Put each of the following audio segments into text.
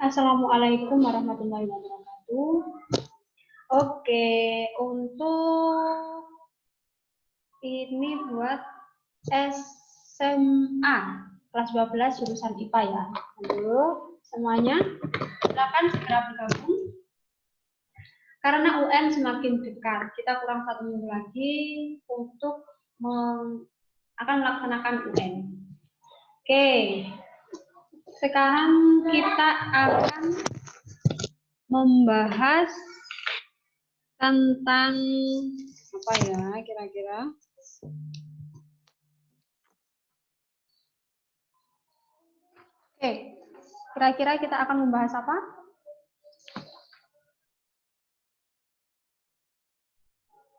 Assalamualaikum warahmatullahi wabarakatuh. Oke, untuk ini buat SMA kelas 12 jurusan IPA ya. Halo semuanya, silakan segera bergabung. Karena UN semakin dekat, kita kurang 1 minggu lagi untuk akan melaksanakan UN. Oke, sekarang kita akan membahas tentang apa ya kira-kira? Oke, kira-kira kita akan membahas apa?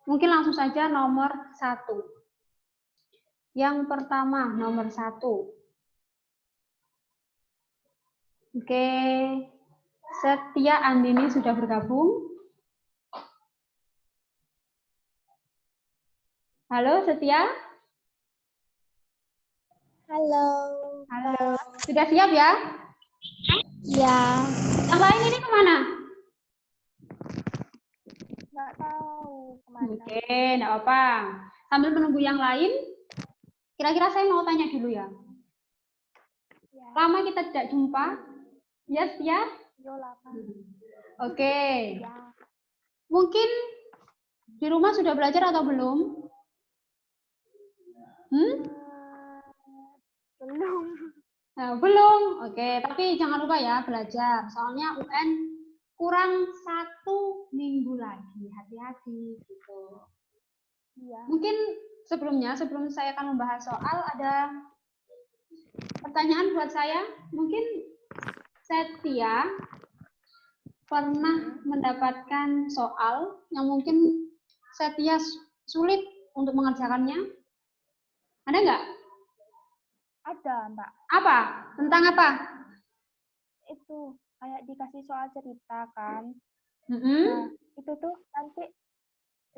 Mungkin langsung saja nomor 1. Yang pertama, nomor 1. Oke, Setia Andini sudah bergabung. Halo Setia. Halo. Halo. Sudah siap ya? Ya. Yang lain ini kemana? Nggak tahu kemana. Oke, enggak apa-apa. Sambil menunggu yang lain, kira-kira saya mau tanya dulu ya. Ya. Lama kita tidak jumpa. Yes, ya? Yo, lama. Oke. Ya. Mungkin di rumah sudah belajar atau belum? Belum. Nah, belum. Oke, tapi jangan lupa ya belajar. Soalnya UN kurang 1 minggu lagi. Hati-hati gitu. Iya. Mungkin sebelum saya akan membahas soal, ada pertanyaan buat saya. Mungkin Setia pernah mendapatkan soal yang mungkin Setia sulit untuk mengerjakannya? Ada nggak? Ada, Mbak. Apa? Tentang apa? Itu kayak dikasih soal cerita kan. Mm-hmm. Nah, itu tuh nanti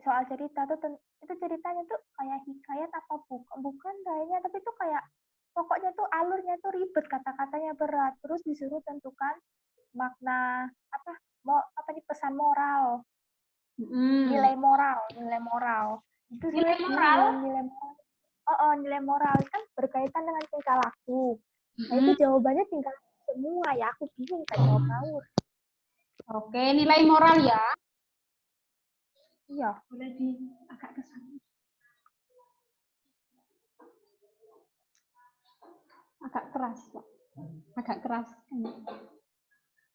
soal cerita tuh itu ceritanya tuh kayak hikayat apa bukan kayaknya, tapi tuh kayak pokoknya tuh alurnya tuh ribet, kata-katanya berat, terus disuruh tentukan makna apa nih, pesan moral. Nilai moral itu Nilai moral nilai moral kan berkaitan dengan tingkah laku. Nah itu jawabannya tingkah laku semua ya, aku bingung kan jawab ngawur. Oke, nilai moral ya. Iya. Boleh di agak ke sana. Agak keras, Pak. Agak keras.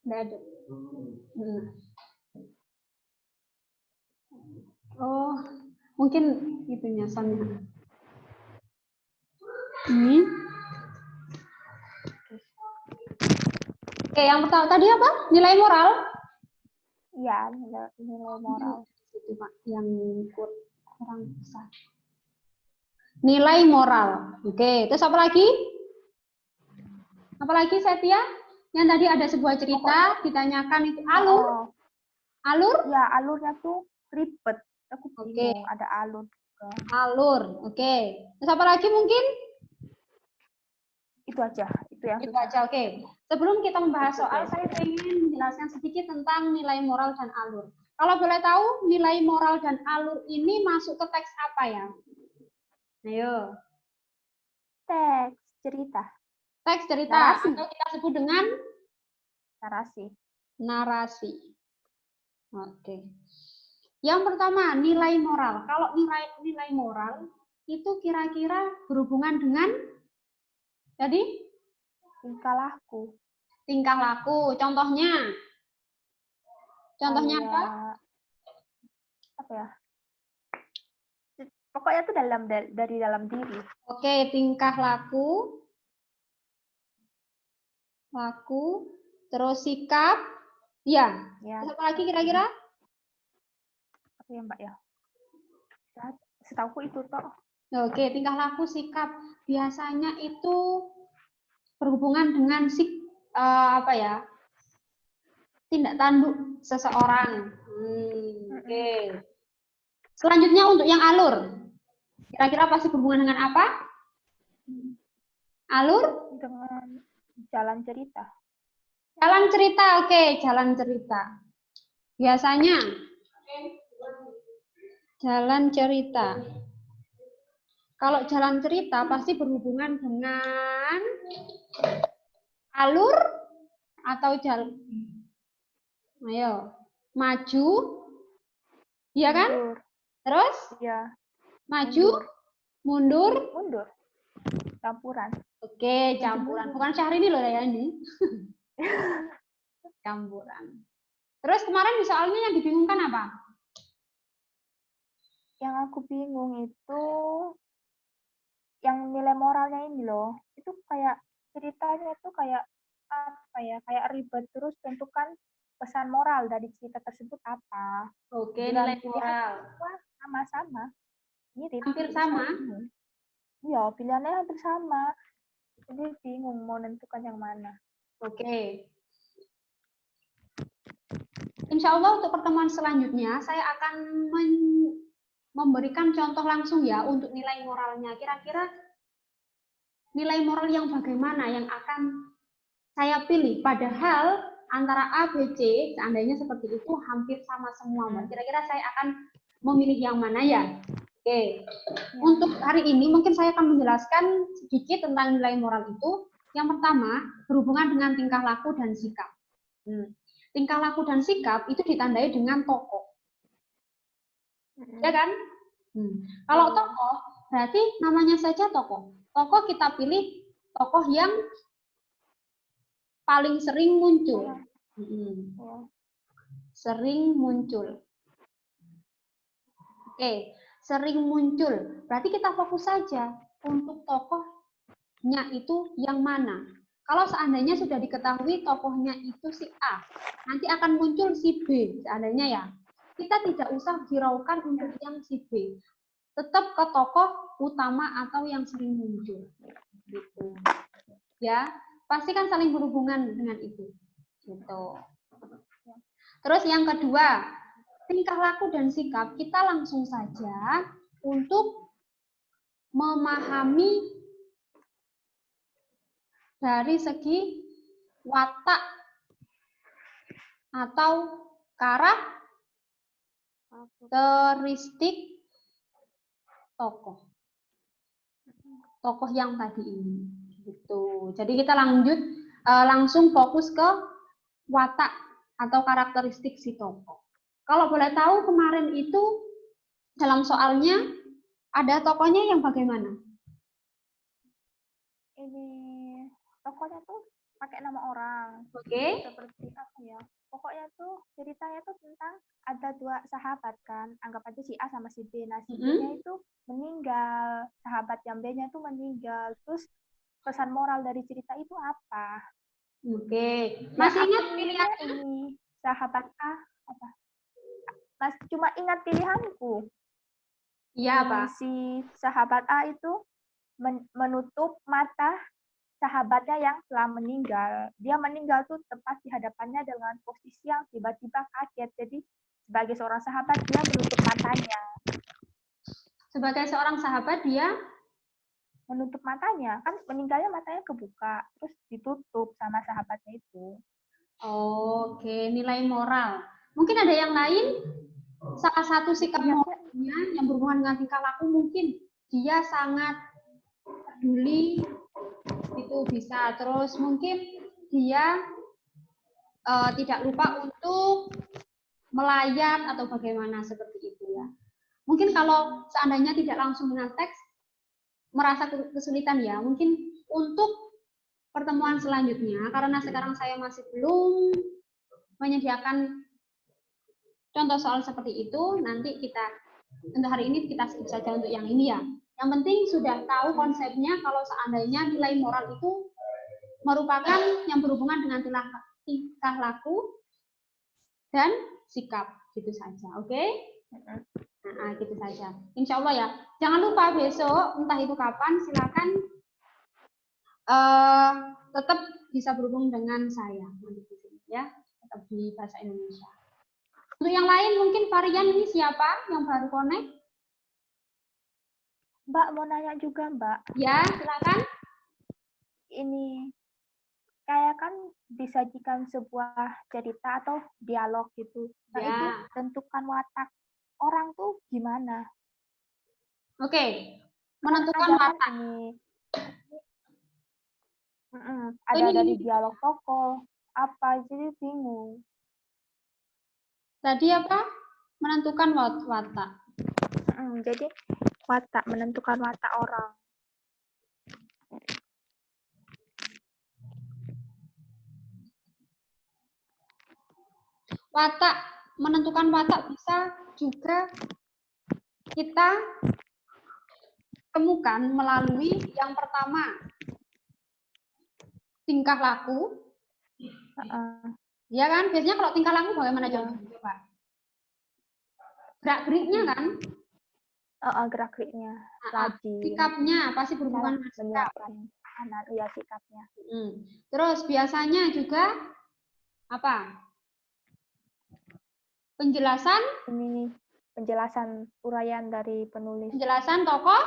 Nggak ada. Oh, mungkin itunya soalnya. Ini. Oke, yang pertama tadi apa? Nilai moral? Iya, nilai moral. Itu Pak, yang kurang besar. Nilai moral. Oke, terus apa lagi? Apa lagi Setia? Yang tadi ada sebuah cerita, ditanyakan itu alur. Alur? Ya, alurnya tuh ribet. Aku bingung, ada alur juga. Alur, oke. Terus apa lagi mungkin? Itu aja, itu yang itu susah. aja, oke. Sebelum kita membahas soal, saya ingin menjelaskan sedikit tentang nilai moral dan alur. Kalau boleh tahu, nilai moral dan alur ini masuk ke teks apa ya? Ayo. Teks cerita. Teks cerita, narasi. atau kita sebut dengan? Narasi. Narasi. Oke. Yang pertama, nilai moral. Kalau nilai moral, itu kira-kira berhubungan dengan? Jadi? Tingkah laku. Tingkah laku. Contohnya? Contohnya apa? Apa ya? Pokoknya itu dari dalam diri. Oke, tingkah laku. Terus sikap. Ya. Terus apa lagi kira-kira? Apa ya, Mbak ya? Setahuku itu toh. Oke, tingkah laku, sikap. Biasanya itu berhubungan dengan tindak tanduk seseorang. Oke. Selanjutnya untuk yang alur. Kira-kira pasti berhubungan dengan apa? Alur? Dengan jalan cerita. Jalan cerita, oke, jalan cerita. Biasanya jalan cerita. Kalau jalan cerita pasti berhubungan dengan alur atau jalan. Ayo, maju, iya kan? Mundur. Terus Iya. maju, mundur. Mundur. Campuran. Oke, campuran. Bukan Syahrini loh ya ini. Campuran. Terus kemarin di soalnya yang dibingungkan apa? Yang aku bingung itu yang nilai moralnya ini loh. Itu kayak ceritanya itu kayak apa ya? Kayak ribet terus tentukan pesan moral dari cerita tersebut apa. Oke, Bilang nilai pilihan moral. semua sama-sama. Mirip. Hampir Jadi sama. saya bingung. Iya, pilihannya hampir sama. Jadi bingung mau menentukan yang mana. Oke. Insya Allah untuk pertemuan selanjutnya saya akan memberikan contoh langsung ya untuk nilai moralnya. Kira-kira nilai moral yang bagaimana yang akan saya pilih? Padahal antara A, B, C, seandainya seperti itu hampir sama semua, Mbak. Kira-kira saya akan memilih yang mana ya? Oke. Untuk hari ini mungkin saya akan menjelaskan sedikit tentang nilai moral itu. Yang pertama, berhubungan dengan tingkah laku dan sikap. Tingkah laku dan sikap itu ditandai dengan tokoh. Ya kan? Kalau tokoh, berarti namanya saja tokoh. Tokoh kita pilih tokoh yang paling sering muncul. Sering muncul. Oke, sering muncul. Berarti kita fokus saja untuk tokohnya itu yang mana. Kalau seandainya sudah diketahui tokohnya itu si A, nanti akan muncul si B, seandainya ya. Kita tidak usah hiraukan untuk yang si B. Tetap ke tokoh utama atau yang sering muncul. Gitu. Ya, pasti kan saling berhubungan dengan itu. Gitu. Terus yang kedua, tingkah laku dan sikap kita langsung saja untuk memahami dari segi watak atau karakteristik tokoh. Tokoh yang tadi ini. Gitu. Jadi kita langsung fokus ke watak atau karakteristik si tokoh. Kalau boleh tahu kemarin itu dalam soalnya ada tokohnya yang bagaimana? Ini tokohnya tuh pakai nama orang. Oke. Seperti apa ya? Pokoknya tuh ceritanya tuh tentang ada dua sahabat kan. Anggap aja si A sama si B. Nah, si B-nya itu meninggal. Sahabat yang B-nya tuh meninggal. Terus pesan moral dari cerita itu apa? Oke. Masih ingat pilihannya? Ini sahabat A apa? Mas cuma ingat pilihanku. Iya, Pak. Si sahabat A itu menutup mata sahabatnya yang telah meninggal. Dia meninggal tuh tepat di hadapannya dengan posisi yang tiba-tiba kaget. Jadi sebagai seorang sahabat dia menutup matanya. Sebagai seorang sahabat dia menutup matanya. Kan meninggalnya matanya kebuka, terus ditutup sama sahabatnya itu. Oke, nilai moral. Mungkin ada yang lain? Salah satu sikap moralnya yang berhubungan dengan tingkah laku mungkin dia sangat peduli, itu bisa. Terus mungkin dia tidak lupa untuk melayat atau bagaimana seperti itu ya. Mungkin kalau seandainya tidak langsung dengan teks merasa kesulitan ya, mungkin untuk pertemuan selanjutnya karena sekarang saya masih belum menyediakan contoh soal seperti itu, nanti kita untuk hari ini kita skip saja untuk yang ini ya. Yang penting sudah tahu konsepnya kalau seandainya nilai moral itu merupakan yang berhubungan dengan tingkah laku dan sikap, gitu saja. Oke? Nah, gitu saja. Insya Allah ya. Jangan lupa besok, entah itu kapan, silakan tetap bisa berhubung dengan saya ya, tetap di bahasa Indonesia. Untuk yang lain mungkin varian ini siapa yang baru connect? Mbak mau nanya juga, Mbak. Ya, silakan. Ini kayak kan disajikan sebuah cerita atau dialog gitu. Nah, Ya. itu tentukan watak orang tuh gimana? Oke. Kan Menentukan ada kan watak. ini. Oh, Ada ini dari dialog tokoh apa, jadi bingung. tadi apa? Menentukan watak. Jadi watak, menentukan watak orang. Watak, menentukan watak bisa juga kita temukan melalui yang pertama, tingkah laku. Ya kan? Biasanya kalau tingkah laku bagaimana coba? Gerak-geriknya kan? Gerak-geriknya. Sikapnya pasti berhubungan dengan sikap. Iya, sikapnya. Terus biasanya juga apa? Penjelasan? Ini penjelasan uraian dari penulis. Penjelasan tokoh?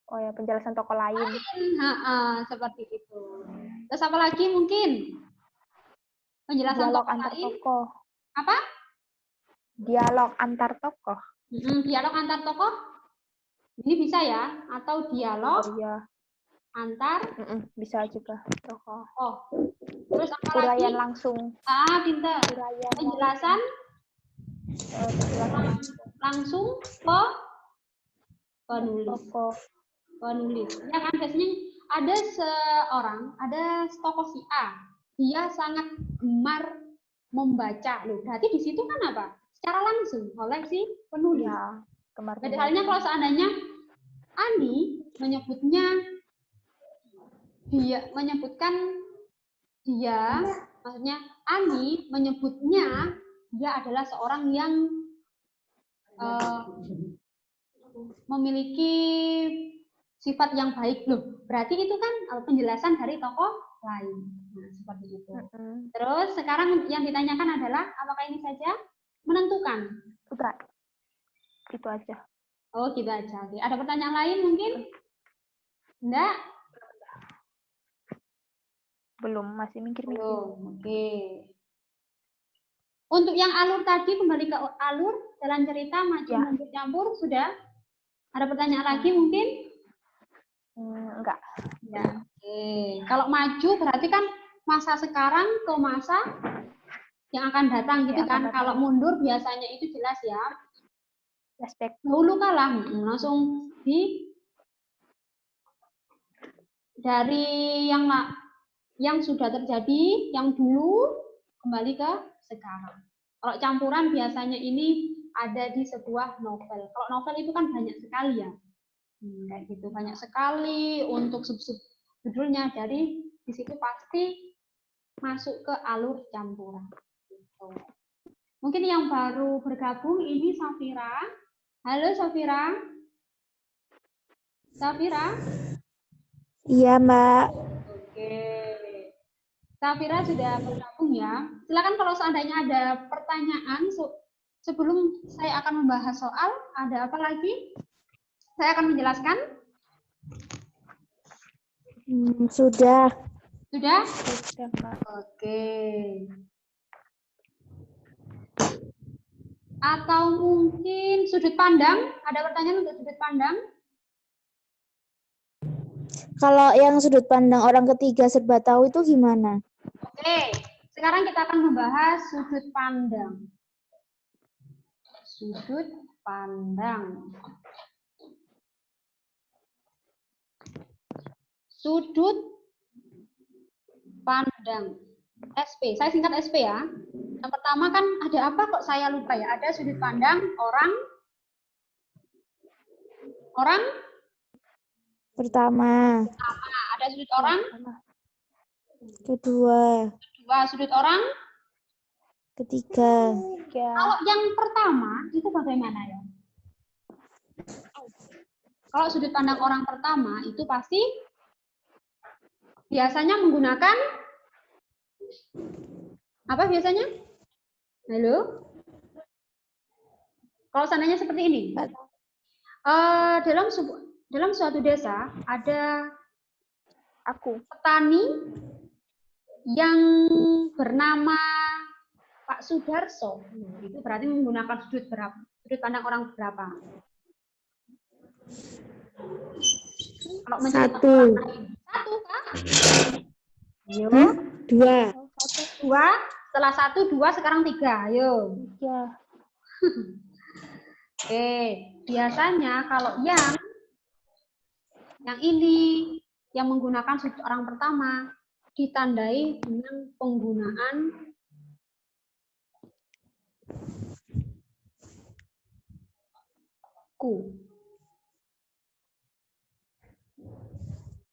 Oh ya, penjelasan tokoh lain. Seperti itu. Terus apa lagi mungkin? Penjelasan dialog tokoh antar lain? tokoh. Apa? Dialog antar tokoh. Dialog antar tokoh? Ini bisa ya? Atau dialog antar? Bisa juga tokoh. Oh, terus apa uraian lagi? langsung. Pintar. Uraian penjelasan langsung ke penulis. Penulis. Ya kan biasanya ada tokoh si A, dia sangat gemar membaca. Loh, berarti di situ kan apa? Secara langsung oleh si penulis. Ya, gemar Beda halnya kalau seandainya Andi menyebutkan dia, maksudnya Andi menyebutnya dia adalah seorang yang memiliki sifat yang baik. Loh, berarti itu kan penjelasan dari tokoh lain. Nah, seperti itu. Terus sekarang yang ditanyakan adalah apakah ini saja? Menentukan. Udah. Itu aja. Oh, gitu aja. Oke. Ada pertanyaan lain mungkin? Enggak? Belum, masih mikir-mikir. Oke. Untuk yang alur tadi, kembali ke alur, jalan cerita, maju, mundur, campur, sudah? Ada pertanyaan lagi mungkin? Enggak. Ya. Oke. Kalau maju berarti kan masa sekarang ke masa yang akan datang gitu kan. Kalau mundur biasanya itu jelas ya. Flashback. Dulu kalah, langsung dari yang sudah terjadi, yang dulu kembali ke sekarang. Kalau campuran biasanya ini ada di sebuah novel. Kalau novel itu kan banyak sekali ya. Kayak gitu, banyak sekali untuk sub-sub judulnya. Jadi di situ pasti masuk ke alur campuran. Gitu. Mungkin yang baru bergabung ini Safira. Halo Safira. Safira? Iya, Mbak. Oke. Safira sudah bergabung ya. Silakan kalau seandainya ada pertanyaan sebelum saya akan membahas soal, ada apa lagi? Saya akan menjelaskan. Sudah. Sudah? Sudah, Mbak. Oke. Atau mungkin sudut pandang? Ada pertanyaan untuk sudut pandang? Kalau yang sudut pandang orang ketiga serba tahu itu gimana? Oke, sekarang kita akan membahas sudut pandang. Sudut pandang. Sudut pandang. SP, saya singkat SP ya. Yang pertama kan ada apa kok saya lupa ya? Ada sudut pandang orang Pertama. Ada sudut orang Kedua. sudut orang Ketiga. Kalau yang pertama itu bagaimana ya? Kalau sudut pandang orang pertama itu pasti biasanya menggunakan apa biasanya? Halo? Kalau seandainya seperti ini, dalam suatu desa ada petani yang bernama Pak Sudarso, itu berarti menggunakan sudut berapa? Sudut pandang orang berapa? Kalau menceritakan Satu. orang lain. Satu kah? Ayo. Dua. Dua. Setelah satu, dua, sekarang tiga. Ayo. Tiga. Oke. Biasanya kalau yang ini, yang menggunakan sudut orang pertama, ditandai dengan penggunaan ku.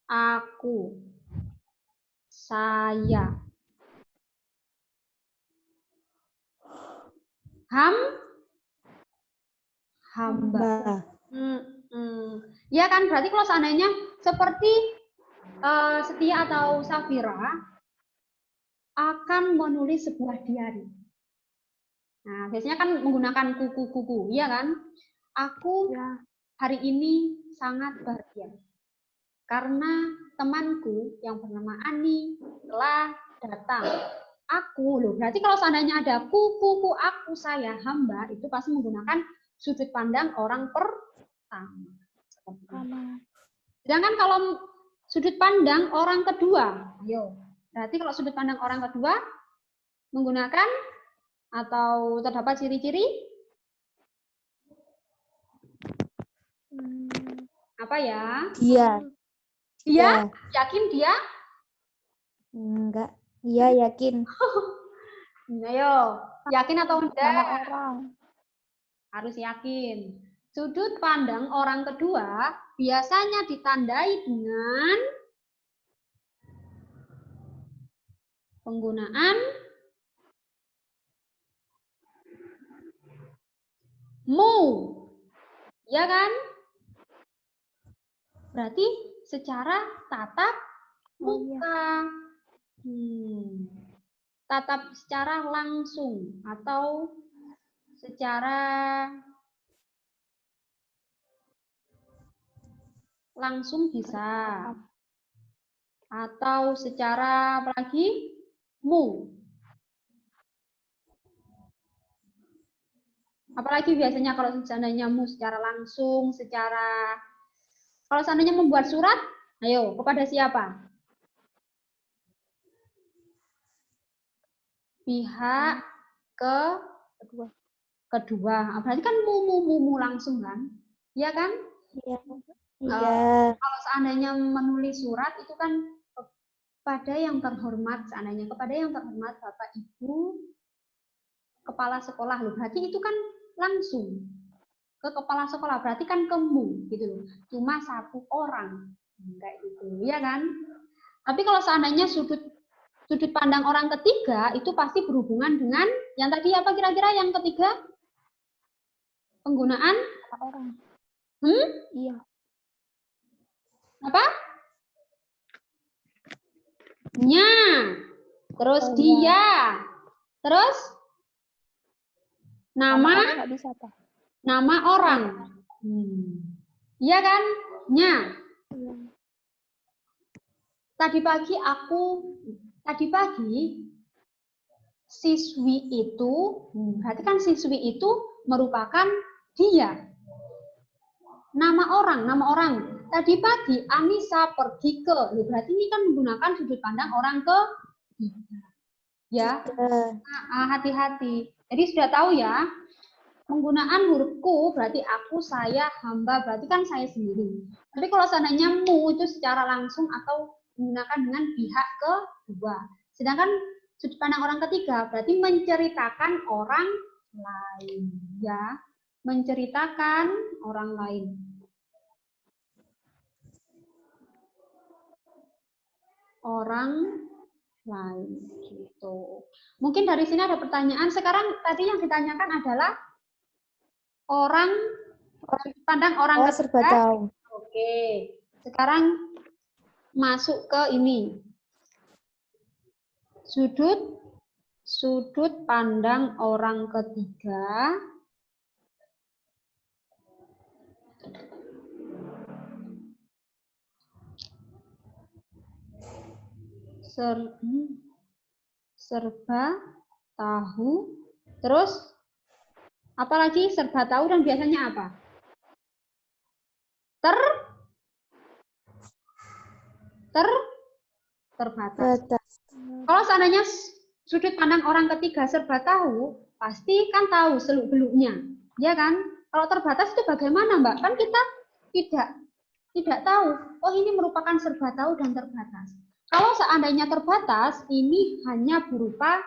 Aku, saya, hamba. Ya kan, berarti kalau seandainya seperti Setia atau Safira akan menulis sebuah diari. Nah, biasanya kan menggunakan kuku-kuku, ya kan? Aku hari ini sangat bahagia karena temanku yang bernama Ani telah datang. Aku loh, berarti kalau seandainya ada kuku, aku, saya, hamba, itu pasti menggunakan sudut pandang orang pertama. Sedangkan kalau sudut pandang orang kedua, ayo, berarti kalau sudut pandang orang kedua menggunakan atau terdapat ciri-ciri apa ya? Dia. Dia, yakin dia? Enggak. Iya, yakin. Ayo, yakin atau enggak? Nama orang. Harus yakin. Sudut pandang orang kedua biasanya ditandai dengan penggunaan mu. Ya kan? Berarti secara tatap muka. Tatap secara langsung atau secara langsung bisa. Atau secara apa lagi? Mu. Apalagi biasanya kalau seandainya mu secara langsung, secara kalau seandainya membuat surat, ayo kepada siapa? Pihak kedua. Berarti kan mu langsung kan? Iya kan? Iya. Kalau seandainya menulis surat itu kan kepada yang terhormat, seandainya kepada yang terhormat Bapak Ibu kepala sekolah loh. Berarti itu kan langsung ke kepala sekolah, berarti kan kemu gitu loh. Cuma satu orang kayak gitu, ya kan? Tapi kalau seandainya sudut pandang orang ketiga itu pasti berhubungan dengan yang tadi apa kira-kira yang ketiga? Penggunaan orang. Iya. Apa? Nya. Terus dia. Terus nama nama orang. Iya kan? Nya. Tadi pagi siswi itu, berarti kan siswi itu merupakan dia. Nama orang. Tadi pagi Anissa pergi ke, berarti ini kan menggunakan sudut pandang orang ke ya. Hati-hati. Jadi sudah tahu ya, penggunaan huruf ku berarti aku, saya, hamba, berarti kan saya sendiri. Tapi kalau seandainya mu itu secara langsung atau menggunakan dengan pihak kedua. Sedangkan sudut pandang orang ketiga berarti menceritakan orang lain, ya. Menceritakan orang lain. Orang lain gitu. Mungkin dari sini ada pertanyaan. Sekarang tadi yang ditanyakan adalah orang pandang orang ketiga. Serba tahu. Oke. Sekarang masuk ke ini. Sudut pandang orang ketiga serba tahu. Terus apalagi serba tahu dan biasanya apa? Terbatas. Batas. Kalau seandainya sudut pandang orang ketiga serba tahu, pasti kan tahu seluk-beluknya, ya kan? Kalau terbatas itu bagaimana, Mbak? Kan kita tidak tahu. Oh, ini merupakan serba tahu dan terbatas. Kalau seandainya terbatas, ini hanya berupa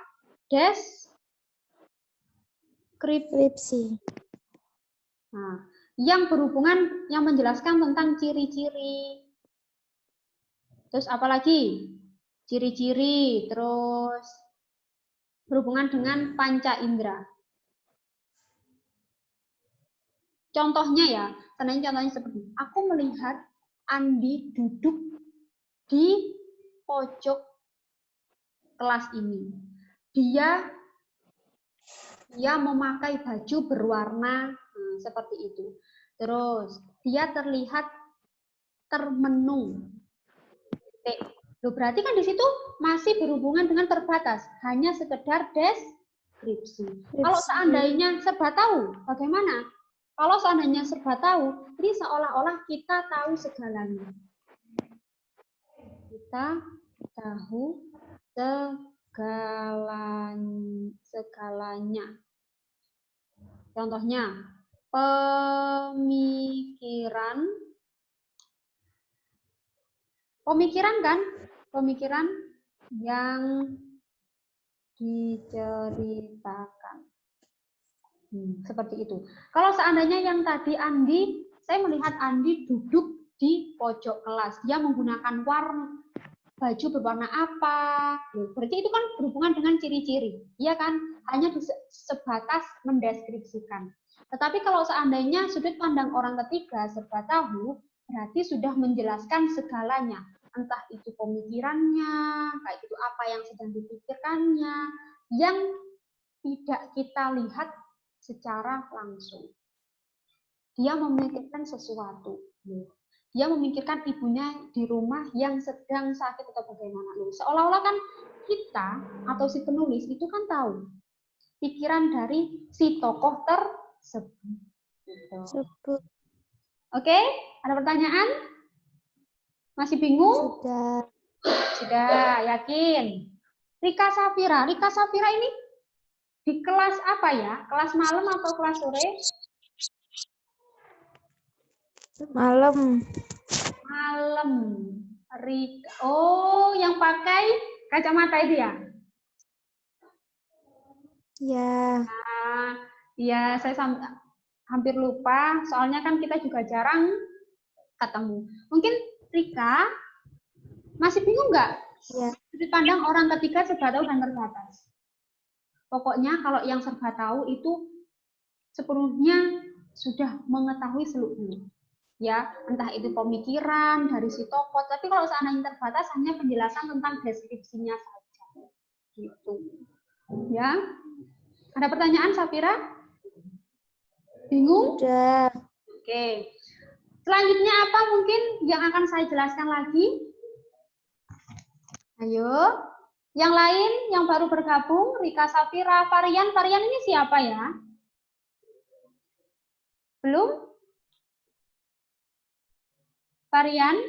deskripsi. Nah, yang berhubungan, yang menjelaskan tentang ciri-ciri. Terus apalagi? Ciri-ciri, terus berhubungan dengan panca indera. Contohnya ya, contohnya seperti ini. Aku melihat Andi duduk di pojok kelas ini. Dia memakai baju berwarna seperti itu. Terus dia terlihat termenung. Loh, berarti kan di situ masih berhubungan dengan terbatas, hanya sekedar deskripsi. Kalau seandainya serba tahu, bagaimana? Kalau seandainya serba tahu, ini seolah-olah kita tahu segalanya. Kita tahu segalanya. Contohnya, pemikiran kan? Pemikiran yang diceritakan. Seperti itu. Kalau seandainya yang tadi Andi, saya melihat Andi duduk di pojok kelas. Dia menggunakan baju berwarna apa. Berarti itu kan berhubungan dengan ciri-ciri. Iya kan? Hanya sebatas mendeskripsikan. Tetapi kalau seandainya sudut pandang orang ketiga serba tahu, berarti sudah menjelaskan segalanya. Entah itu pemikirannya, kayak itu apa yang sedang dipikirkannya, yang tidak kita lihat secara langsung. Dia memikirkan sesuatu. Dia memikirkan ibunya di rumah yang sedang sakit atau bagaimana. Seolah-olah kan kita atau si penulis itu kan tahu pikiran dari si tokoh tersebut. Oke, ada pertanyaan? Masih bingung? Sudah, yakin. Rika Safira ini di kelas apa ya? Kelas malam atau kelas sore? Malam. Rika. Oh, yang pakai kacamata itu ya? Ya. Ya, saya hampir lupa. Soalnya kan kita juga jarang ketemu. Mungkin Rika masih bingung nggak? Ya. Sudut pandang orang ketiga serba tahu dan terbatas. Pokoknya kalau yang serba tahu itu sepenuhnya sudah mengetahui seluk-beluk. Ya, entah itu pemikiran dari si tokoh, tapi kalau seandainya terbatas hanya penjelasan tentang deskripsinya saja. Gitu. Ya. Ada pertanyaan, Safira? Bingung? Sudah. Oke. Selanjutnya apa mungkin yang akan saya jelaskan lagi? Ayo. Yang lain yang baru bergabung, Rika Safira, Varian ini siapa ya? Belum? Varian?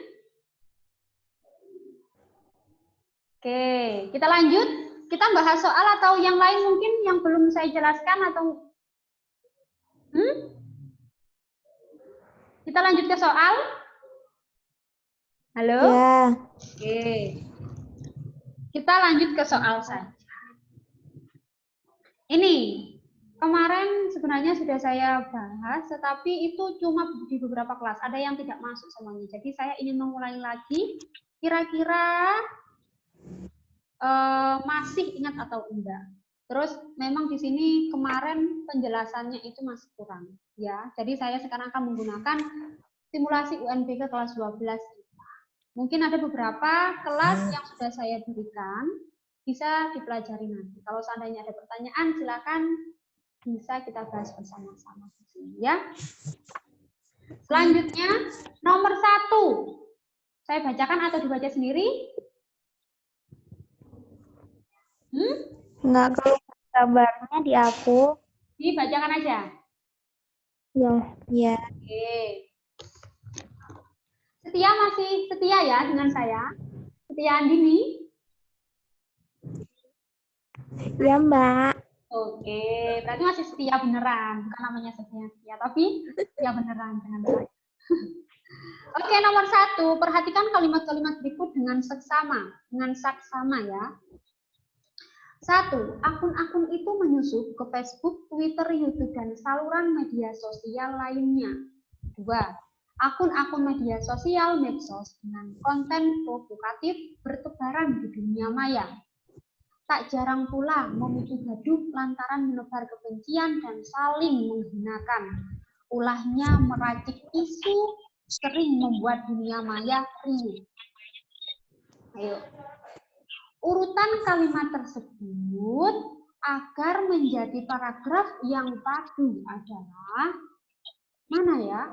Oke, kita lanjut. Kita bahas soal atau yang lain mungkin yang belum saya jelaskan atau Kita lanjut ke soal. Halo? Ya. Oke. Kita lanjut ke soal saja. Ini kemarin sebenarnya sudah saya bahas, tetapi itu cuma di beberapa kelas. Ada yang tidak masuk semuanya. Jadi saya ingin mengulangi lagi. Kira-kira masih ingat atau enggak? Terus memang di sini kemarin penjelasannya itu masih kurang, ya. Jadi saya sekarang akan menggunakan simulasi UNBK kelas 12. Mungkin ada beberapa kelas yang sudah saya berikan, bisa dipelajari nanti. Kalau seandainya ada pertanyaan, silakan bisa kita bahas bersama-sama di sini, ya. Selanjutnya nomor 1. Saya bacakan atau dibaca sendiri? Nggak keluar gambarnya di aku. Dibacakan aja. Ya. Ya. Oke. Setia masih setia ya dengan saya? Setia Andini? Ya, Mbak. Oke, berarti masih setia beneran. Bukan namanya setia, tapi setia beneran dengan saya. Oke, nomor 1. Perhatikan kalimat-kalimat berikut dengan seksama. Dengan saksama ya. 1. Akun-akun itu menyusup ke Facebook, Twitter, YouTube, dan saluran media sosial lainnya. 2. Akun-akun media sosial medsos dengan konten provokatif bertebaran di dunia maya. Tak jarang pula memicu gaduh lantaran menebar kebencian dan saling menghinakan. Ulahnya meracik isu sering membuat dunia maya riuh. Ayo. Urutan kalimat tersebut agar menjadi paragraf yang padu adalah mana ya?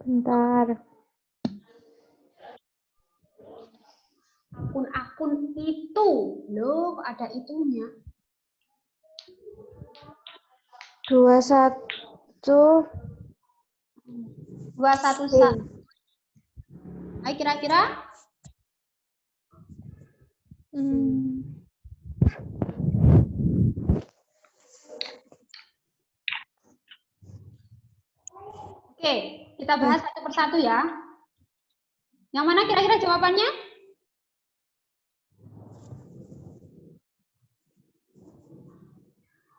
Bentar. Akun-akun itu. Loh, ada itunya. 21. 211. Ayo kira-kira? Oke, kita bahas satu persatu ya. Yang mana kira-kira jawabannya?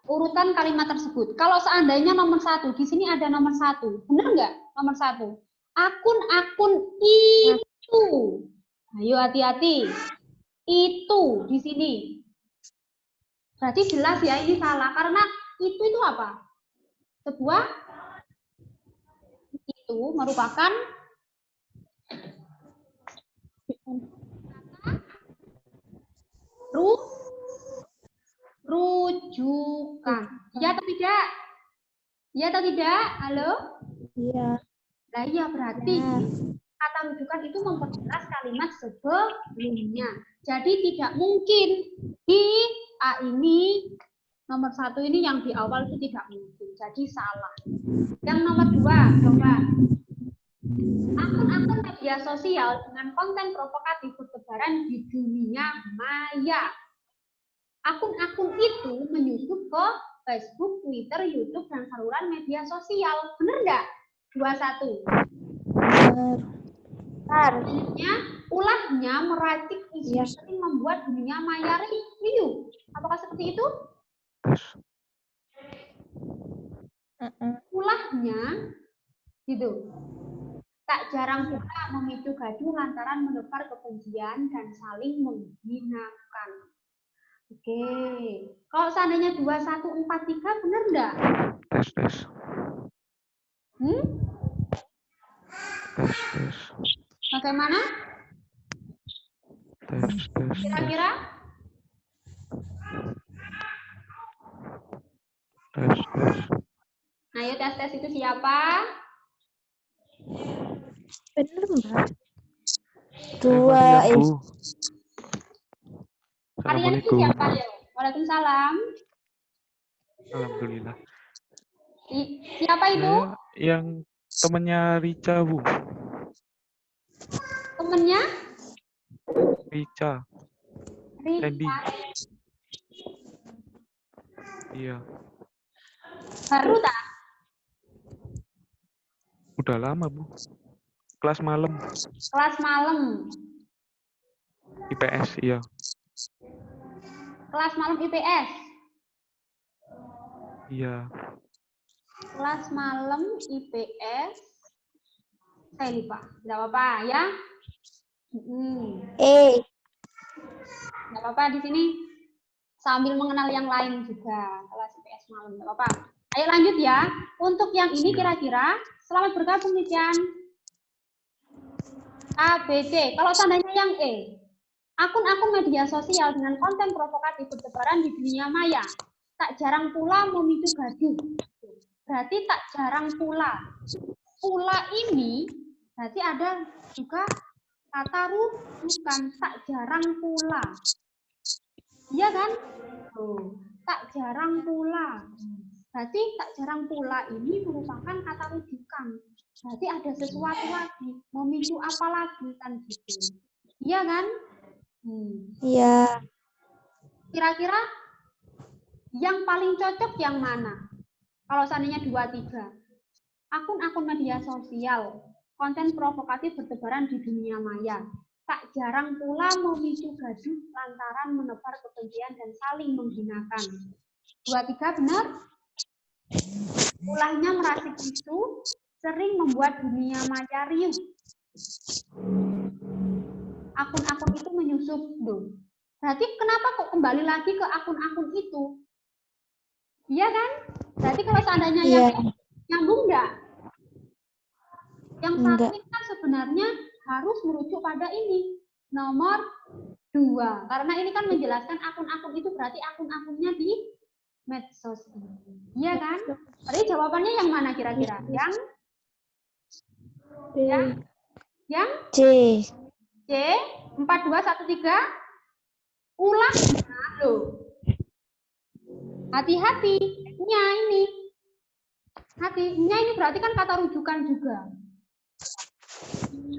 Urutan kalimat tersebut. Kalau seandainya nomor 1, di sini ada nomor 1. Benar nggak nomor 1? Akun-akun itu. Ayo hati-hati. Itu di sini. Berarti jelas ya ini salah. Karena itu apa? Sebuah itu merupakan rujukan. Ya atau tidak? Ya atau tidak? Halo? Iya. Nah iya berarti kata rujukan itu memperjelas kalimat sebelumnya. Jadi tidak mungkin di A ini nomor 1 ini yang di awal itu tidak mungkin. Jadi salah. Yang nomor 2, coba. Akun-akun media sosial dengan konten provokatif bertebaran di dunia maya. Akun-akun itu menyusup ke Facebook, Twitter, YouTube, dan saluran media sosial. Benar nggak? 21. Benar. Selanjutnya, ulahnya meracik isu sering membuat dunia maya riuh. Apakah seperti itu? Ulahnya, gitu. Tak jarang pula memicu gaduh lantaran menebar kebencian dan saling menghinakan. Oke, kalau seandainya 2143 benar enggak? Tes. Bagaimana? Tes. Kira-kira? Tes. Nah, yuk tes itu siapa? Benar, Mbak. Ya, Bu. Kalian itu Assalamualaikum. siapa ya? Waalaikumsalam. Alhamdulillah. Siapa itu? Saya yang temennya Rica, Bu. Temennya? Rica. Sandy. Iya. Baru tak? Udah lama, Bu. Kelas malam. Kelas malam. IPS, iya. Kelas malam IPS. Iya. Kelas malam IPS. Saya lupa. Tidak apa-apa ya. Tidak apa-apa di sini. Sambil mengenal yang lain juga. Kelas IPS malam. Tidak apa-apa. Ayo lanjut ya. Untuk yang ini kira-kira. Selamat bergabung nih, Cian. A, B, C. Kalau tandanya yang E. Akun-akun media sosial dengan konten provokatif bertebaran di dunia maya. Tak jarang pula memicu gaduh. Berarti tak jarang pula. Pula ini berarti ada juga Kata rujukan tak jarang pula. Iya kan? Tuh, tak jarang pula. Berarti tak jarang pula ini merupakan kata rujukan. Berarti ada sesuatu lagi, memicu apa lagi kan gitu. Iya kan? Iya. Kira-kira yang paling cocok yang mana? Kalau seandainya 2, 3. Akun-akun media sosial, konten provokatif bertebaran di dunia maya. Tak jarang pula memicu gaduh lantaran menebar kebencian dan saling menghinakan. 2, 3 benar? Ulahnya merasik isu, sering membuat dunia maya riuh. Akun-akun itu menyusup. Berarti kenapa kok kembali lagi ke akun-akun itu? Iya kan? Berarti kalau seandainya yang nyambung enggak? Yang satu ini kan sebenarnya harus merujuk pada ini. Nomor 2. Karena ini kan menjelaskan akun-akun itu berarti akun-akunnya di medsos ini. Iya kan? Berarti jawabannya yang mana kira-kira? Yang C. C. 4, 2, 1, 3. Ulang. Loh. Hati-hati. Nya ini. Hatinya ini berarti kan kata rujukan juga.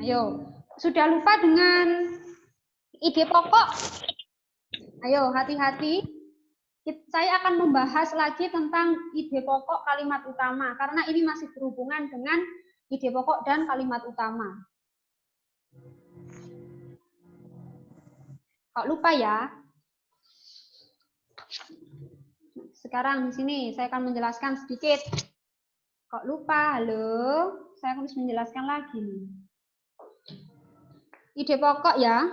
Ayo. Sudah lupa dengan ide pokok? Ayo, hati-hati. Saya akan membahas lagi tentang ide pokok kalimat utama. Karena ini masih berhubungan dengan ide pokok dan kalimat utama. Kok lupa ya? Sekarang di sini saya akan menjelaskan sedikit. Kok lupa? Halo? Saya harus menjelaskan lagi. Ide pokok ya.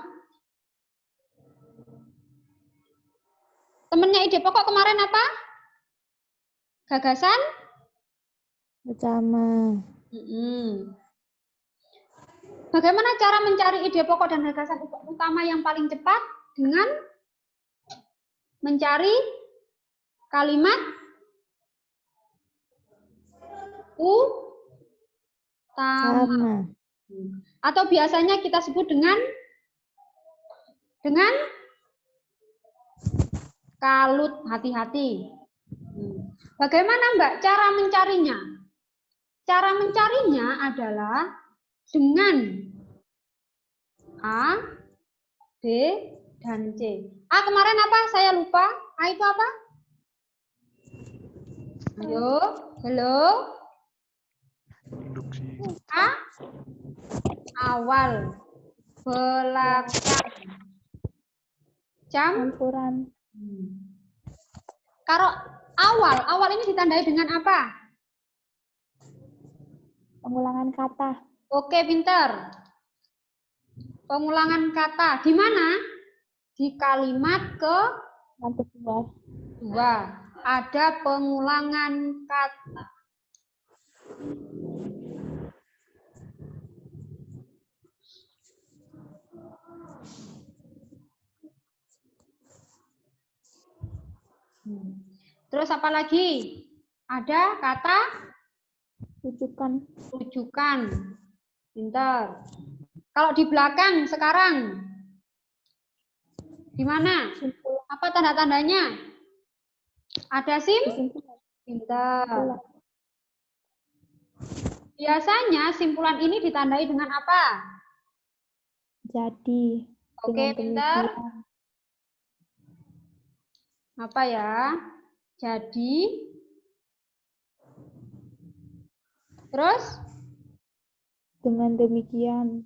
Temennya ide pokok kemarin apa? Gagasan? Utama. Bagaimana cara mencari ide pokok dan gagasan utama yang paling cepat? Dengan mencari kalimat utama. Atau biasanya kita sebut dengan kalut. Hati-hati. Bagaimana Mbak cara mencarinya? Cara mencarinya adalah dengan A, B, dan C. A kemarin apa? Saya lupa. A itu apa? Ayo, halo. Induksi. A, awal, belakang, Campuran. Kalau awal ini ditandai dengan apa? Pengulangan kata. Oke, pinter. Pengulangan kata. Di mana? Di kalimat kedua. Ada pengulangan kata. Terus apa lagi? Ada kata rujukan. Pinter. Kalau di belakang sekarang di mana? Apa tanda-tandanya? Ada Pinter. Biasanya simpulan ini ditandai dengan apa? Jadi. Oke, pinter. Apa ya? Jadi. Terus? Dengan demikian.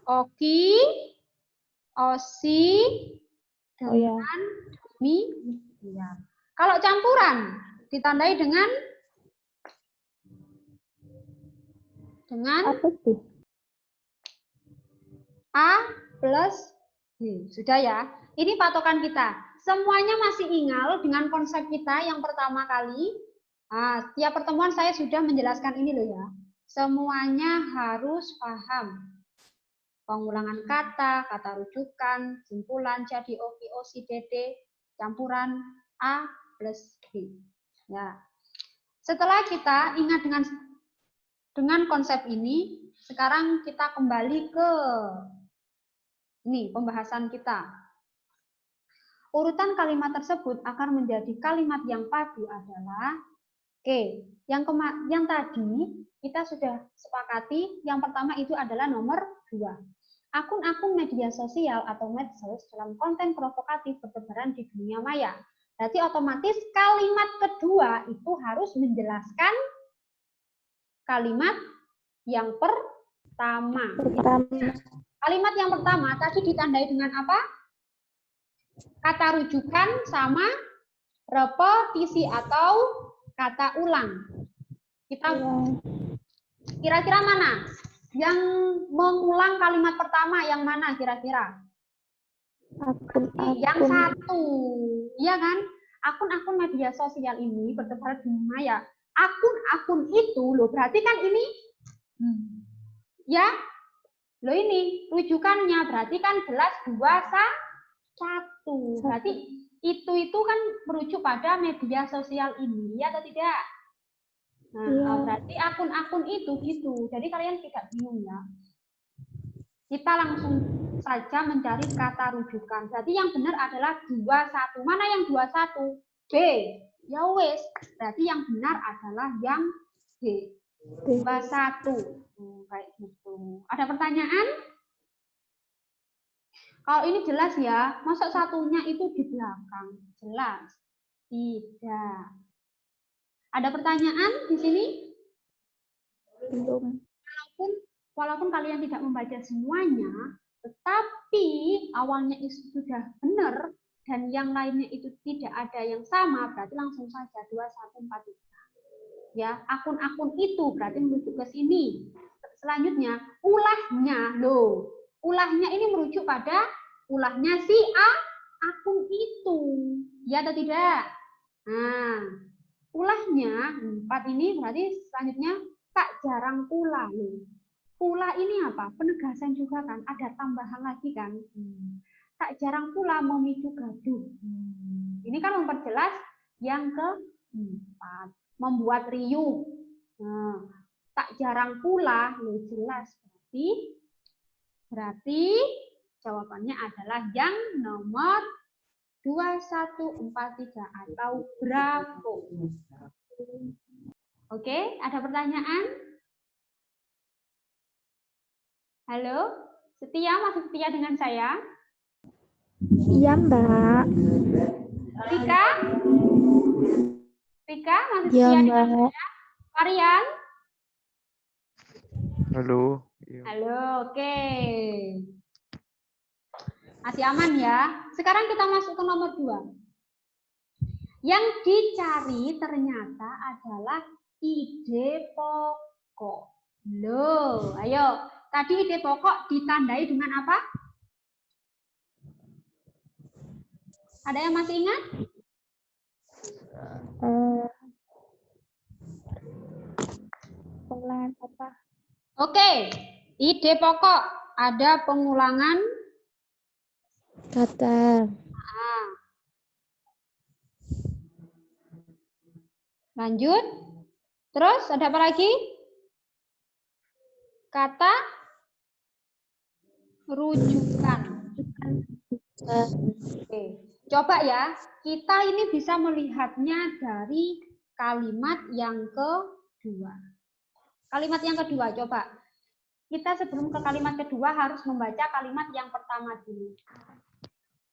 Oki, osi, dengan demikian. Kalau campuran ditandai dengan apa sih? A plus B. Sudah ya. Ini patokan kita. Semuanya masih ingat dengan konsep kita yang pertama kali. Nah, tiap pertemuan saya sudah menjelaskan ini loh ya. Semuanya harus paham. Pengulangan kata, kata rujukan, simpulan, jadi oki, osi, dede, campuran A plus B. Ya. Setelah kita ingat dengan konsep ini, sekarang kita kembali ke ini pembahasan kita. Urutan kalimat tersebut akan menjadi kalimat yang padu adalah oke, yang tadi kita sudah sepakati, yang pertama itu adalah nomor 2. Akun-akun media sosial atau medsos dalam konten provokatif bertebaran di dunia maya. Berarti otomatis kalimat kedua itu harus menjelaskan kalimat yang pertama. Kalimat yang pertama tadi ditandai dengan apa? Kata rujukan sama repetisi atau kata ulang. Kita kira-kira mana? Yang mengulang kalimat pertama yang mana kira-kira? Yang satu. Iya kan? Akun-akun media sosial ini bertebaran di dunia maya. Akun-akun itu loh, berarti kan ini ya. Loh ini rujukannya berarti kan jelas 2 1. Berarti itu kan merujuk pada media sosial ini, ya atau tidak? Nah, berarti akun-akun itu gitu. Jadi kalian tidak bingung ya. Kita langsung saja mencari kata rujukan. Berarti yang benar adalah 2 1. Mana yang 2 1? B. Ya wes. Berarti yang benar adalah yang B. 2 1. Kayak gitu. Ada pertanyaan? Kalau ini jelas ya, masa satunya itu di belakang? Jelas? Tidak. Ada pertanyaan di sini? Belum. Walaupun kalian tidak membaca semuanya, tetapi awalnya itu sudah benar dan yang lainnya itu tidak ada yang sama, berarti langsung saja 2 1 4 3. Ya, akun-akun itu berarti merujuk ke sini. Selanjutnya, ulahnya. Loh, ulahnya ini merujuk pada ulahnya si akun itu. Ya atau tidak? Nah, ulahnya 4 ini berarti selanjutnya tak jarang pula. Loh. Pula ini apa? Penegasan juga kan? Ada tambahan lagi kan? Tak jarang pula memicu gaduh. Ini kan memperjelas yang keempat. Membuat riuh. Nah, tak jarang pula, loh jelas berarti jawabannya adalah yang nomor 2143 atau bravo. Oke, ada pertanyaan? Halo, Setia, masih setia dengan saya? Iya, Mbak. Rika? Rika, masih Iya, setia dengan Mbak. saya? Marian? Halo. Iya. Halo, oke. Masih aman ya. Sekarang kita masuk ke nomor 2. Yang dicari ternyata adalah ide pokok. Loh, ayo. Tadi ide pokok ditandai dengan apa? Ada yang masih ingat? Pengulangan apa? Oke. Ide pokok ada pengulangan Kata. Lanjut. Terus ada apa lagi? Kata rujukan. Oke. Coba ya, kita ini bisa melihatnya dari kalimat yang kedua. Kalimat yang kedua, coba. Kita sebelum ke kalimat kedua harus membaca kalimat yang pertama dulu.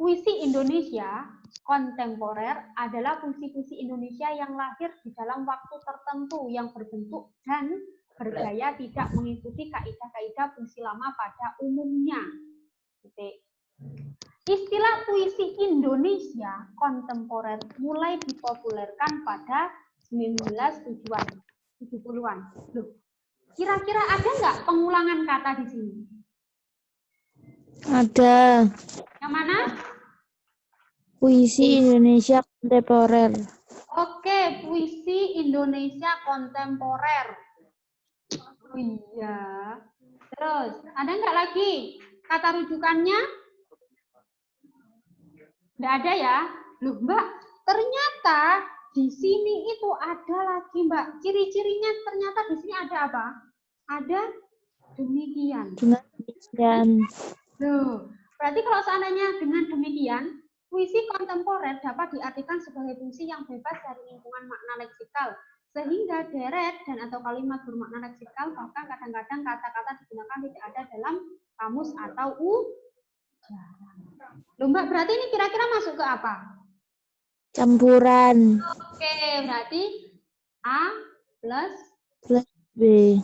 Puisi Indonesia kontemporer adalah puisi-puisi Indonesia yang lahir di dalam waktu tertentu yang berbentuk dan bergaya tidak mengikuti kaidah-kaidah puisi lama pada umumnya. Istilah puisi Indonesia kontemporer mulai dipopulerkan pada 1970-an. Loh, kira-kira ada nggak pengulangan kata di sini? Ada. Yang mana? Puisi Indonesia kontemporer. Oke, puisi Indonesia kontemporer. Oh iya. Terus, ada nggak lagi kata rujukannya? Nggak ada ya? Loh Mbak, ternyata di sini itu ada lagi Mbak. Ciri-cirinya ternyata di sini ada apa? Ada demikian. Dengan demikian. Loh, berarti kalau seandainya dengan demikian, puisi kontemporer dapat diartikan sebagai puisi yang bebas dari lingkungan makna leksikal, sehingga deret dan atau kalimat bermakna leksikal, bahkan kadang-kadang kata-kata digunakan tidak ada dalam kamus atau ujaran. Loh Mbak, berarti ini kira-kira masuk ke apa? Campuran. Oke, berarti A plus Plus B.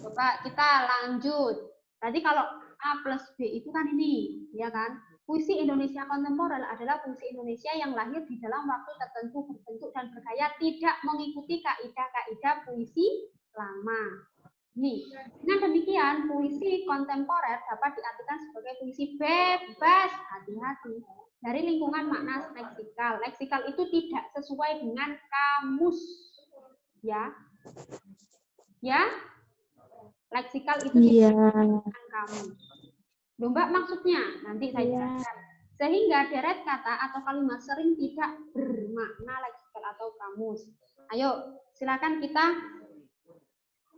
Coba kita lanjut. Tadi kalau A plus B itu kan ini, ya kan? Puisi Indonesia kontemporer adalah puisi Indonesia yang lahir di dalam waktu tertentu, berbentuk dan bergaya tidak mengikuti kaidah-kaidah puisi lama. Nih, dengan demikian puisi kontemporer dapat diartikan sebagai puisi bebas, hati-hati, dari lingkungan makna leksikal. Leksikal itu tidak sesuai dengan kamus, ya. Ya, leksikal itu Iya. tidak dengan kamus. Loh, Mbak, maksudnya nanti saya jelaskan. Sehingga deret kata atau kalimat sering tidak bermakna leksikal atau kamus. Ayo, silakan kita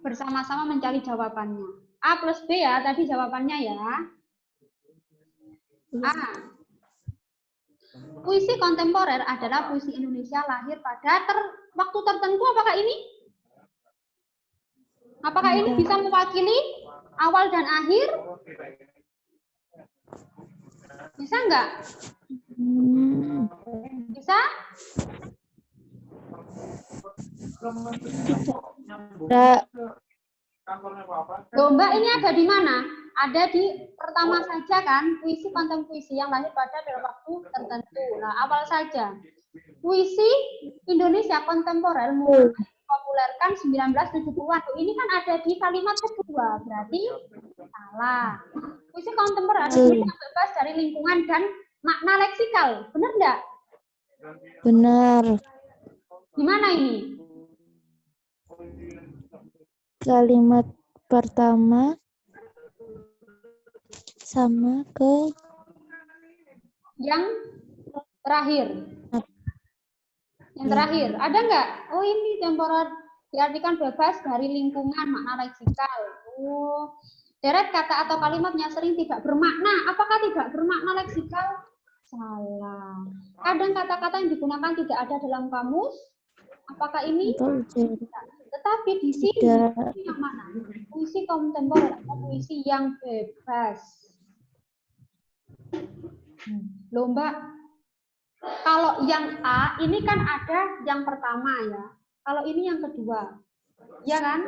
bersama-sama mencari jawabannya. A plus B ya, tadi jawabannya ya. A. Puisi kontemporer adalah puisi Indonesia lahir pada waktu tertentu. Apakah ini? Apakah ini bisa mewakili awal dan akhir? Bisa enggak? Bisa? Loh, Mbak, ini ada di mana? Ada di pertama saja kan, puisi kontemporer puisi yang lahir pada dalam waktu tertentu. Nah, awal saja. Puisi Indonesia kontemporer mulai dipopulerkan 1970-an. Ini kan ada di kalimat kedua, berarti salah. Puisi kontemporer bebas dari lingkungan dan makna leksikal. Benar enggak? Benar. Gimana ini? Kalimat pertama sama ke yang terakhir. Yang terakhir, ada nggak? Oh, ini temporer diartikan bebas dari lingkungan makna leksikal. Oh, deret kata atau kalimatnya sering tidak bermakna. Apakah tidak bermakna leksikal? Salah. Kadang kata-kata yang digunakan tidak ada dalam kamus. Apakah ini? Tetapi di sini yang mana? Puisi kontemporer atau puisi yang bebas. Loh, Mbak, kalau yang A ini kan ada yang pertama ya. Kalau ini yang kedua. Ya kan?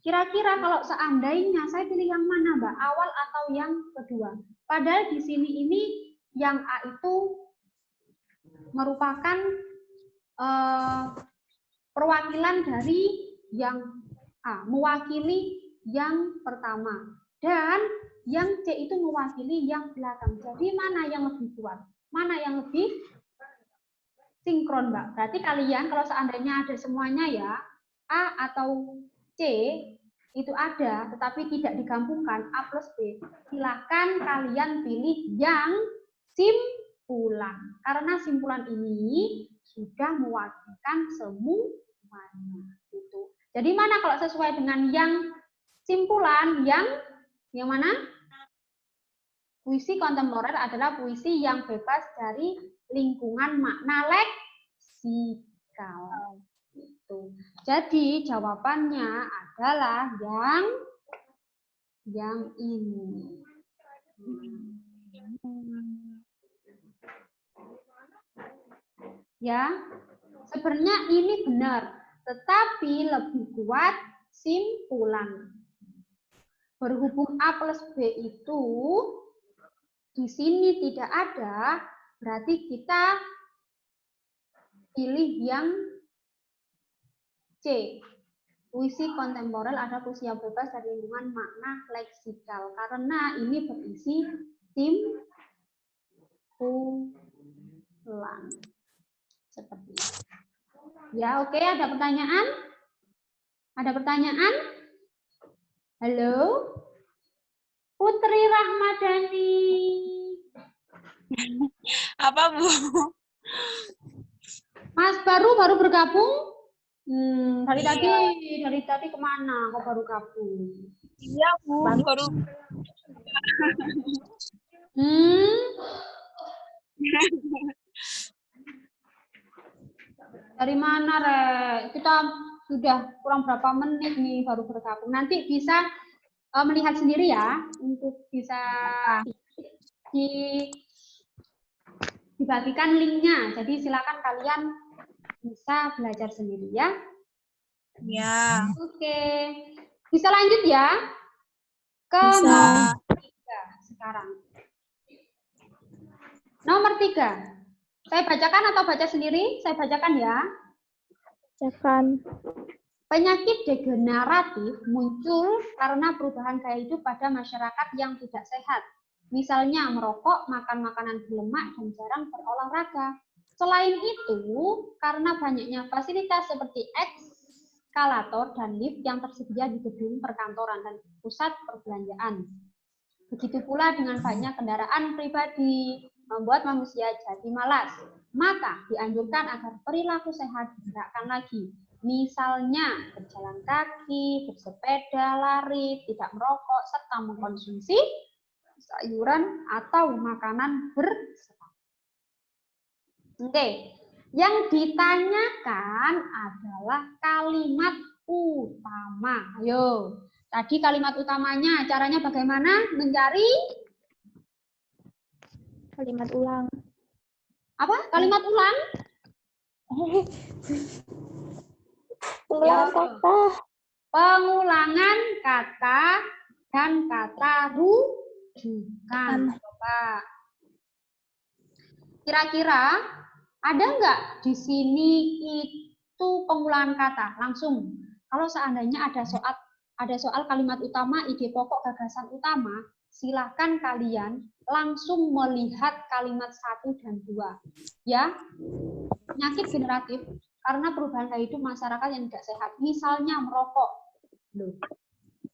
Kira-kira kalau seandainya saya pilih yang mana, Mbak? Awal atau yang kedua? Padahal di sini ini yang A itu merupakan perwakilan dari yang A, mewakili yang pertama. Dan yang C itu mewakili yang belakang. Jadi mana yang lebih kuat? Mana yang lebih sinkron, Mbak? Berarti kalian kalau seandainya ada semuanya ya, A atau C itu ada, tetapi tidak digabungkan, A plus B, silakan kalian pilih yang simpulan. Karena simpulan ini sudah mewakilkan semuanya. Gitu. Jadi mana kalau sesuai dengan yang simpulan, yang mana? Puisi kontemporer adalah puisi yang bebas dari lingkungan makna leksikal. Gitu. Jadi jawabannya adalah yang ini. Ya, sebenarnya ini benar, tetapi lebih kuat simpulan. Berhubung A plus B itu di sini tidak ada, berarti kita pilih yang C. Puisi kontemporer ada puisi yang bebas dari lingkungan makna leksikal. Karena ini berisi simpulan. Seperti itu. Ya, oke. Ada pertanyaan? Ada pertanyaan? Halo? Putri Rahmadani. Apa, Bu? Mas baru bergabung? Dari tadi kemana? Kok baru gabung? Iya, Bu. Baru Dari mana, Re? Kita sudah kurang berapa menit nih baru bergabung. Nanti bisa melihat sendiri ya, untuk bisa dibagikan linknya. Jadi silakan kalian bisa belajar sendiri ya. ya. Oke. Bisa lanjut ya? Ke Bisa. nomor 3 sekarang. Nomor 3. Saya bacakan atau baca sendiri? Saya bacakan ya. Bacakan. Penyakit degeneratif muncul karena perubahan gaya hidup pada masyarakat yang tidak sehat. Misalnya merokok, makan makanan berlemak, dan jarang berolahraga. Selain itu, karena banyaknya fasilitas seperti eskalator dan lift yang tersedia di gedung perkantoran dan pusat perbelanjaan. Begitu pula dengan banyak kendaraan pribadi, membuat manusia jadi malas. Maka dianjurkan agar perilaku sehat digerakkan lagi. Misalnya berjalan kaki, bersepeda, lari, tidak merokok, serta mengkonsumsi sayuran atau makanan berserat. Oke, yang ditanyakan adalah kalimat utama. Ayo, tadi kalimat utamanya, caranya bagaimana mencari? Kalimat ulang. Apa? Kalimat ulang? Pengulangan kata. Pengulangan kata dan kata rujukan. Coba. Kira-kira ada nggak di sini itu pengulangan kata? Langsung. Kalau seandainya ada soal kalimat utama, ide pokok, gagasan utama, silahkan kalian langsung melihat kalimat 1 dan 2. Ya, penyakit generatif karena perubahan gaya hidup masyarakat yang tidak sehat. Misalnya merokok,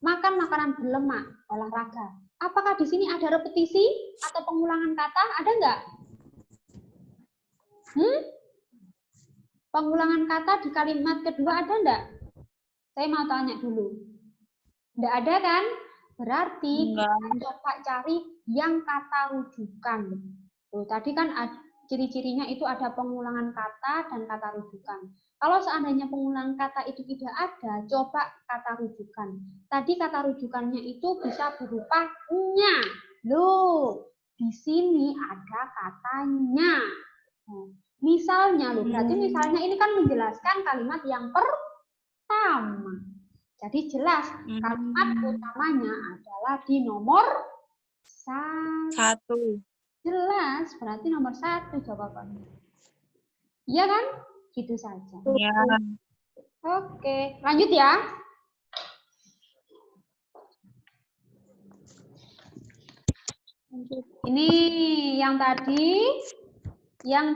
makan makanan berlemak, olahraga. Apakah di sini ada repetisi atau pengulangan kata? Ada nggak? Pengulangan kata di kalimat kedua ada nggak? Saya mau tanya dulu. Nggak ada kan? Berarti kita coba cari yang kata rujukan. Tadi kan ciri-cirinya itu ada pengulangan kata dan kata rujukan. Kalau seandainya pengulangan kata itu tidak ada, coba kata rujukan. Tadi kata rujukannya itu bisa berupa nya. Loh, di sini ada katanya. Misalnya, berarti misalnya ini kan menjelaskan kalimat yang pertama. Jadi jelas kalimat utamanya adalah di nomor 1. Jelas, berarti nomor 1 jawabannya. Iya kan? Gitu saja. Ya. Oke, lanjut ya. Ini yang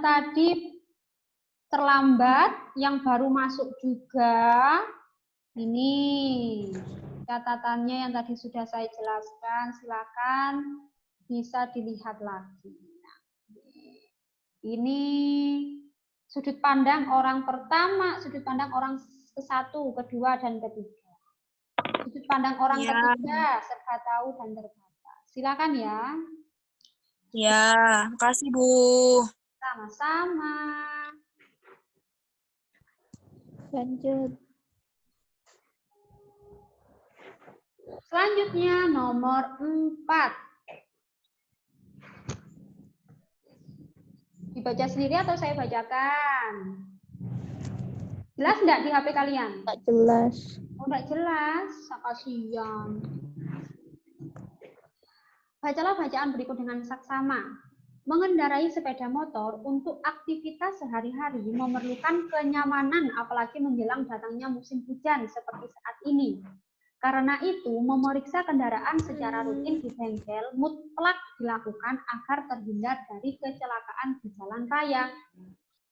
tadi terlambat, yang baru masuk juga. Ini catatannya yang tadi sudah saya jelaskan, silakan bisa dilihat lagi. Ini sudut pandang orang pertama, sudut pandang orang ke-1, kedua, dan ketiga. Sudut pandang orang ketiga, serba tahu dan terbata. Silakan ya. Ya, makasih Bu. Sama-sama. Lanjut. Selanjutnya nomor 4. Dibaca sendiri atau saya bacakan? Jelas nggak di HP kalian? Nggak jelas. Oh, nggak jelas. Kasihan. Bacalah bacaan berikut dengan saksama. Mengendarai sepeda motor untuk aktivitas sehari-hari memerlukan kenyamanan, apalagi menjelang datangnya musim hujan seperti saat ini. Karena itu, memeriksa kendaraan secara rutin di bengkel mutlak dilakukan agar terhindar dari kecelakaan di jalan raya.